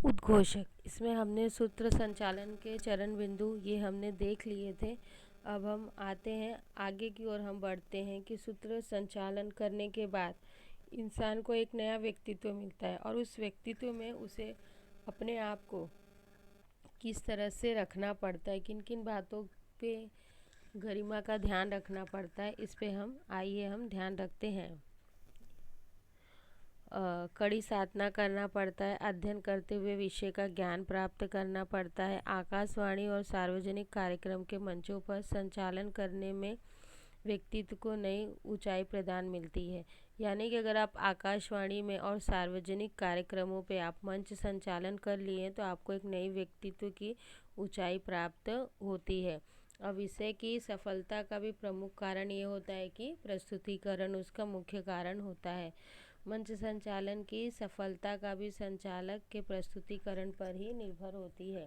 उद्घोषक, इसमें हमने सूत्र संचालन के चरण बिंदु ये हमने देख लिए थे। अब हम आते हैं आगे की ओर, हम बढ़ते हैं कि सूत्र संचालन करने के बाद इंसान को एक नया व्यक्तित्व मिलता है और उस व्यक्तित्व में उसे अपने आप को किस तरह से रखना पड़ता है, किन किन बातों पे गरिमा का ध्यान रखना पड़ता है, इस पे हम ध्यान रखते हैं। कड़ी साधना करना पड़ता है, अध्ययन करते हुए विषय का ज्ञान प्राप्त करना पड़ता है। आकाशवाणी और सार्वजनिक कार्यक्रम के मंचों पर संचालन करने में व्यक्तित्व को नई ऊंचाई प्रदान मिलती है। यानी कि अगर आप आकाशवाणी में और सार्वजनिक कार्यक्रमों पे आप मंच संचालन कर लिए तो आपको एक नई व्यक्तित्व की ऊंचाई प्राप्त होती है। और विषय की सफलता का भी प्रमुख कारण ये होता है कि प्रस्तुतिकरण उसका मुख्य कारण होता है। मंच संचालन की सफलता का भी संचालक के प्रस्तुतिकरण पर ही निर्भर होती है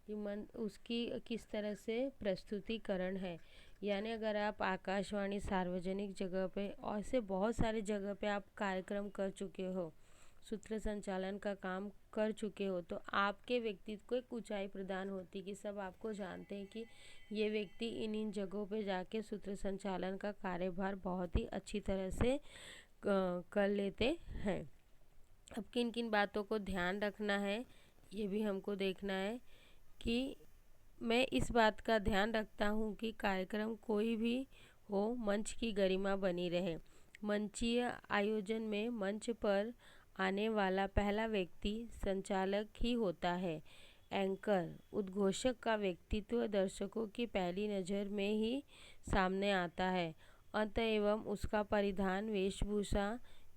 कि मन उसकी किस तरह से प्रस्तुतिकरण है। यानी अगर आप आकाशवाणी सार्वजनिक जगह पे और ऐसे बहुत सारी जगह पे आप कार्यक्रम कर चुके हो, सूत्र संचालन का काम कर चुके हो, तो आपके व्यक्तित्व को एक ऊंचाई प्रदान होती कि सब आपको जानते हैं कि ये व्यक्ति इन जगहों पे जाके सूत्र संचालन का कार्यभार बहुत ही अच्छी तरह से कर लेते हैं। अब किन किन बातों को ध्यान रखना है ये भी हमको देखना है कि मैं इस बात का ध्यान रखता हूँ कि कार्यक्रम कोई भी हो, मंच की गरिमा बनी रहे। मंचीय आयोजन में मंच पर आने वाला पहला व्यक्ति संचालक ही होता है। एंकर उद्घोषक का व्यक्तित्व दर्शकों की पहली नज़र में ही सामने आता है। अतएव उसका परिधान, वेशभूषा,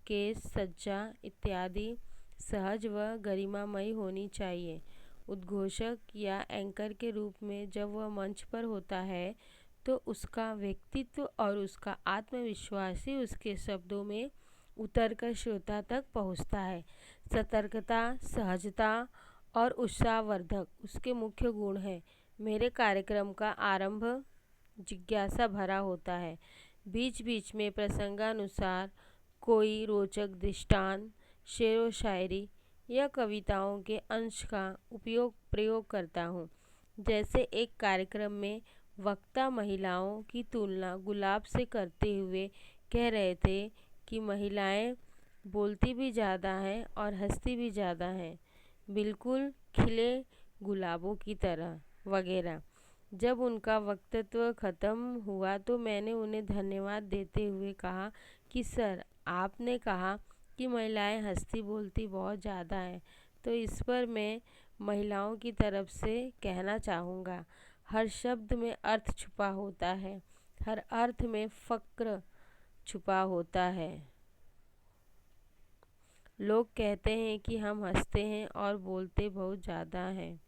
केश सज्जा इत्यादि सहज व गरिमामयी होनी चाहिए। उद्घोषक या एंकर के रूप में जब वह मंच पर होता है तो उसका व्यक्तित्व और उसका आत्मविश्वास ही उसके शब्दों में उतरकर श्रोता तक पहुंचता है। सतर्कता, सहजता और उत्साहवर्धक उसके मुख्य गुण हैं। मेरे कार्यक्रम का आरंभ जिज्ञासा भरा होता है। बीच बीच में प्रसंगानुसार कोई रोचक दृष्टांत, शेर व शायरी या कविताओं के अंश का प्रयोग करता हूँ। जैसे एक कार्यक्रम में वक्ता महिलाओं की तुलना गुलाब से करते हुए कह रहे थे कि महिलाएं बोलती भी ज़्यादा हैं और हंसती भी ज़्यादा हैं, बिल्कुल खिले गुलाबों की तरह वगैरह। जब उनका वक्तव्य ख़त्म हुआ तो मैंने उन्हें धन्यवाद देते हुए कहा कि सर, आपने कहा कि महिलाएं हंसती बोलती बहुत ज़्यादा हैं, तो इस पर मैं महिलाओं की तरफ से कहना चाहूँगा, हर शब्द में अर्थ छुपा होता है, हर अर्थ में फ़क्र छुपा होता है। लोग कहते हैं कि हम हंसते हैं और बोलते बहुत ज़्यादा हैं,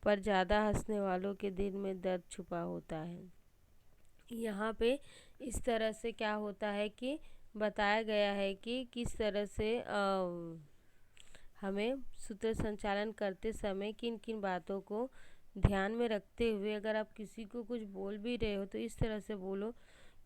पर ज़्यादा हंसने वालों के दिल में दर्द छुपा होता है। यहाँ पे इस तरह से क्या होता है कि बताया गया है कि किस तरह से हमें सूत्र संचालन करते समय किन किन बातों को ध्यान में रखते हुए अगर आप किसी को कुछ बोल भी रहे हो तो इस तरह से बोलो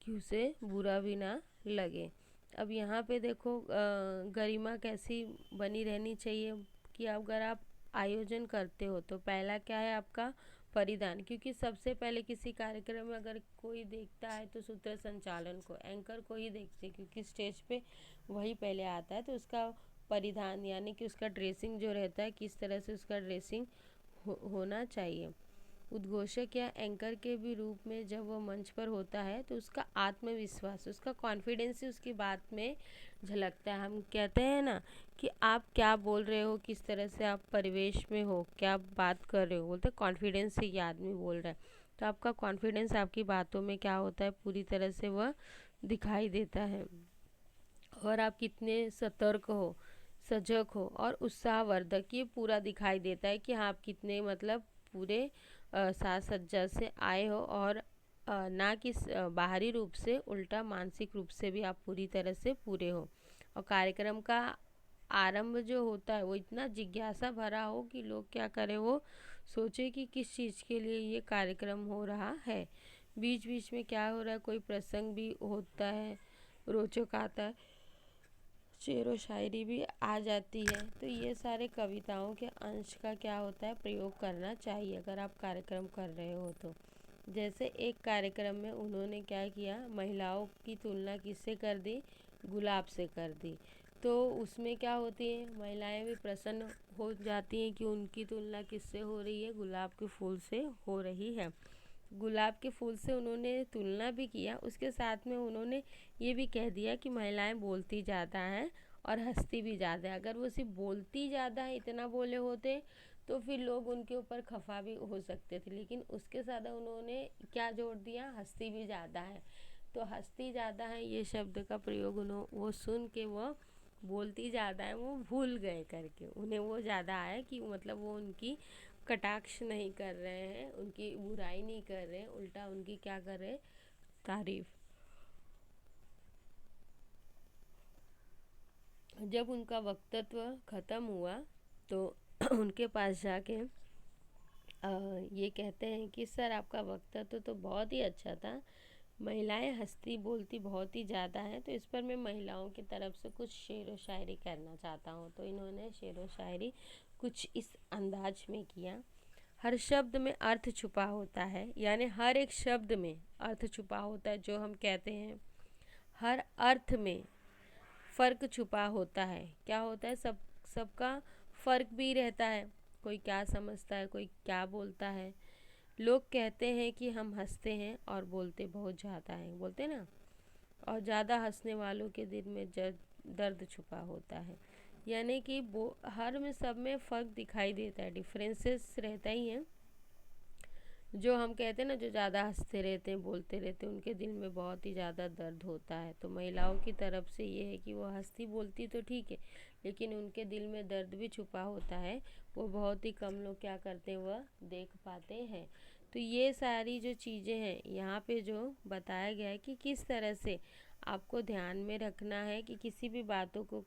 कि उसे बुरा भी ना लगे। अब यहाँ पे देखो गरिमा कैसी बनी रहनी चाहिए कि अगर आप आयोजन करते हो तो पहला क्या है आपका परिधान, क्योंकि सबसे पहले किसी कार्यक्रम में अगर कोई देखता है तो सूत्र संचालन को, एंकर को ही देखते हैं क्योंकि स्टेज पे वही पहले आता है। तो उसका परिधान यानी कि उसका ड्रेसिंग जो रहता है, किस तरह से उसका ड्रेसिंग होना चाहिए। उद्घोषक या एंकर के भी रूप में जब वह मंच पर होता है तो उसका आत्मविश्वास, उसका कॉन्फिडेंस ही उसकी बात में झलकता है। हम कहते हैं ना कि आप क्या बोल रहे हो, किस तरह से आप परिवेश में हो, क्या बात कर रहे हो, बोलते कॉन्फिडेंस से ये आदमी बोल रहा है। तो आपका कॉन्फिडेंस आपकी बातों में क्या होता है, पूरी तरह से वह दिखाई देता है। और आप कितने सतर्क हो, सजग हो और उत्साहवर्धक, ये पूरा दिखाई देता है कि हाँ आप कितने मतलब पूरे साज सज्जा से आए हो और ना कि बाहरी रूप से, उल्टा मानसिक रूप से भी आप पूरी तरह से पूरे हो। और कार्यक्रम का आरंभ जो होता है वो इतना जिज्ञासा भरा हो कि लोग क्या करें, वो सोचे कि किस चीज़ के लिए ये कार्यक्रम हो रहा है। बीच बीच में क्या हो रहा है, कोई प्रसंग भी होता है, रोचक आता है, शेर व शायरी भी आ जाती है। तो ये सारे कविताओं के अंश का क्या होता है, प्रयोग करना चाहिए अगर आप कार्यक्रम कर रहे हो तो। जैसे एक कार्यक्रम में उन्होंने क्या किया, महिलाओं की तुलना किससे कर दी, गुलाब से कर दी। तो उसमें क्या होती है, महिलाएं भी प्रसन्न हो जाती हैं कि उनकी तुलना किससे हो रही है, गुलाब के फूल से हो रही है। गुलाब के फूल से उन्होंने तुलना भी किया, उसके साथ में उन्होंने ये भी कह दिया कि महिलाएं बोलती ज़्यादा हैं और हंसती भी ज़्यादा है। अगर वो सिर्फ बोलती ज़्यादा है, इतना बोले होते तो फिर लोग उनके ऊपर खफा भी हो सकते थे, लेकिन उसके साथ उन्होंने क्या जोड़ दिया, हंसती भी ज़्यादा है। तो हंसती ज़्यादा है ये शब्द का प्रयोग वो सुन के वो बोलती ज़्यादा है वो भूल गए करके, उन्हें वो ज़्यादा आया कि मतलब वो उनकी कटाक्ष नहीं कर रहे हैं, उनकी बुराई नहीं कर रहे हैं, उल्टा उनकी क्या कर रहे हैं, तारीफ। जब उनका वक्तव्य ख़त्म हुआ तो उनके पास जाके ये कहते हैं कि सर आपका वक्तव्य तो बहुत ही अच्छा था, महिलाएं हंसती बोलती बहुत ही ज़्यादा हैं, तो इस पर मैं महिलाओं की तरफ से कुछ शेर व शायरी करना चाहता हूँ। तो इन्होंने शेर व शायरी कुछ इस अंदाज में किया। हर शब्द में अर्थ छुपा होता है, यानी हर एक शब्द में अर्थ छुपा होता है। जो हम कहते हैं हर अर्थ में फ़र्क छुपा होता है। क्या होता है, सबका फ़र्क भी रहता है, कोई क्या समझता है, कोई क्या बोलता है। लोग कहते हैं कि हम हंसते हैं और बोलते बहुत ज़्यादा हैं, बोलते ना, और ज़्यादा हंसने वालों के दिल में दर्द छुपा होता है। यानी कि वो हर में सब में फ़र्क दिखाई देता है, डिफरेंसेस रहता ही है। जो हम कहते हैं ना, जो ज़्यादा हंसते रहते हैं बोलते रहते हैं, उनके दिल में बहुत ही ज़्यादा दर्द होता है। तो महिलाओं की तरफ से ये है कि वो हंसती बोलती तो ठीक है, लेकिन उनके दिल में दर्द भी छुपा होता है, वो बहुत ही कम लोग क्या करते हैं, वह देख पाते हैं। तो ये सारी जो चीज़ें हैं यहाँ पे जो बताया गया है कि किस तरह से आपको ध्यान में रखना है कि किसी भी बातों को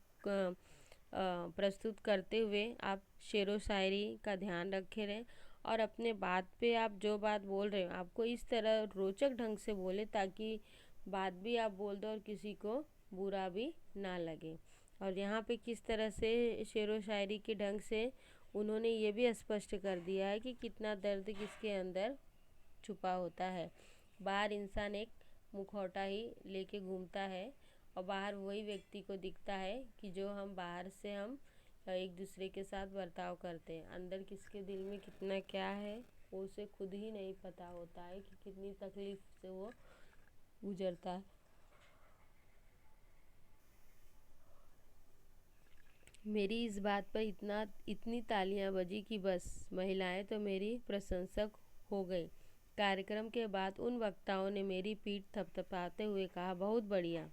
प्रस्तुत करते हुए आप शेर व शायरी का ध्यान रखे रहें, और अपने बात पे आप जो बात बोल रहे हो आपको इस तरह रोचक ढंग से बोले ताकि बात भी आप बोल दो और किसी को बुरा भी ना लगे। और यहाँ पे किस तरह से शेर व शायरी के ढंग से उन्होंने ये भी स्पष्ट कर दिया है कि कितना दर्द किसके अंदर छुपा होता है। बाहर इंसान एक मुखौटा ही लेके घूमता है और बाहर वही व्यक्ति को दिखता है कि जो हम बाहर से हम एक दूसरे के साथ बर्ताव करते हैं, अंदर किसके दिल में कितना क्या है वो उसे खुद ही नहीं पता होता है कि कितनी तकलीफ से वो गुजरता है। मेरी इस बात पर इतनी तालियां बजी कि बस महिलाएं तो मेरी प्रशंसक हो गई। कार्यक्रम के बाद उन वक्ताओं ने मेरी पीठ थपथपाते हुए कहा, बहुत बढ़िया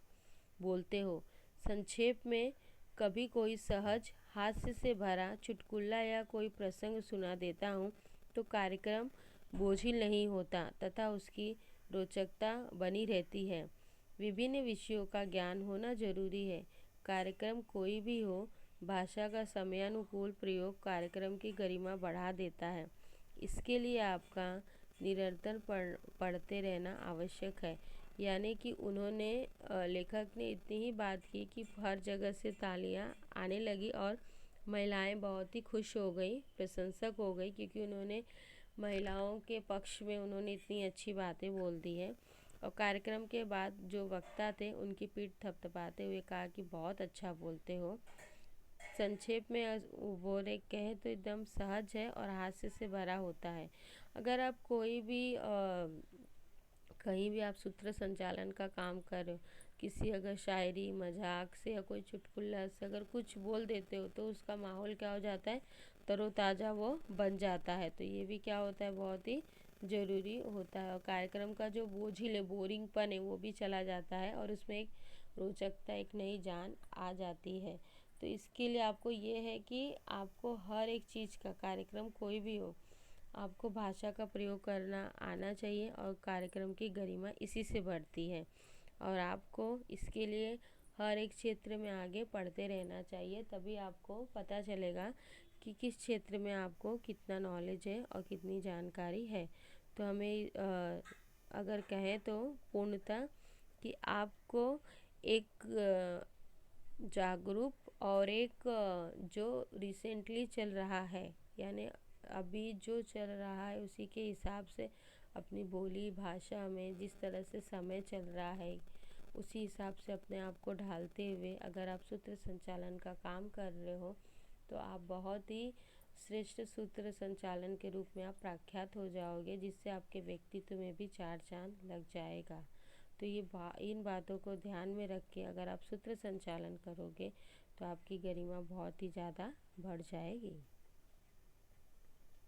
बोलते हो। संक्षेप में कभी कोई सहज हास्य से भरा चुटकुला या कोई प्रसंग सुना देता हूँ तो कार्यक्रम बोझिल नहीं होता तथा उसकी रोचकता बनी रहती है। विभिन्न विषयों का ज्ञान होना जरूरी है। कार्यक्रम कोई भी हो, भाषा का समयानुकूल प्रयोग कार्यक्रम की गरिमा बढ़ा देता है। इसके लिए आपका निरंतर पढ़ते रहना आवश्यक है। यानी कि उन्होंने लेखक ने इतनी ही बात की कि हर जगह से तालियां आने लगी और महिलाएं बहुत ही खुश हो गई, प्रशंसक हो गई, क्योंकि उन्होंने महिलाओं के पक्ष में उन्होंने इतनी अच्छी बातें बोल दी हैं। और कार्यक्रम के बाद जो वक्ता थे उनकी पीठ थपथपाते हुए कहा कि बहुत अच्छा बोलते हो। संक्षेप में वो रे कहे तो एकदम सहज है और हास्य से भरा होता है। अगर आप कोई भी कहीं भी आप सूत्र संचालन का काम कर रहे हो, किसी अगर शायरी मजाक से या कोई चुटकुला से अगर कुछ बोल देते हो तो उसका माहौल क्या हो जाता है, तरोताज़ा वो बन जाता है। तो ये भी क्या होता है, बहुत ही ज़रूरी होता है। और कार्यक्रम का जो बोझिल है, बोरिंगपन है, वो भी चला जाता है और उसमें एक रोचकता, एक नई जान आ जाती है। तो इसके लिए आपको ये है कि आपको हर एक चीज़ का, कार्यक्रम कोई भी हो, आपको भाषा का प्रयोग करना आना चाहिए और कार्यक्रम की गरिमा इसी से बढ़ती है। और आपको इसके लिए हर एक क्षेत्र में आगे पढ़ते रहना चाहिए, तभी आपको पता चलेगा कि किस क्षेत्र में आपको कितना नॉलेज है और कितनी जानकारी है। तो हमें अगर कहें तो पूर्णतः कि आपको एक जागरूक और एक जो रिसेंटली चल रहा है, यानी अभी जो चल रहा है उसी के हिसाब से अपनी बोली भाषा में जिस तरह से समय चल रहा है उसी हिसाब से अपने आप को ढालते हुए अगर आप सूत्र संचालन का काम कर रहे हो तो आप बहुत ही श्रेष्ठ सूत्र संचालन के रूप में आप प्रख्यात हो जाओगे, जिससे आपके व्यक्तित्व में भी चार चांद लग जाएगा। तो इन बातों को ध्यान में रख के अगर आप सूत्र संचालन करोगे तो आपकी गरिमा बहुत ही ज़्यादा बढ़ जाएगी।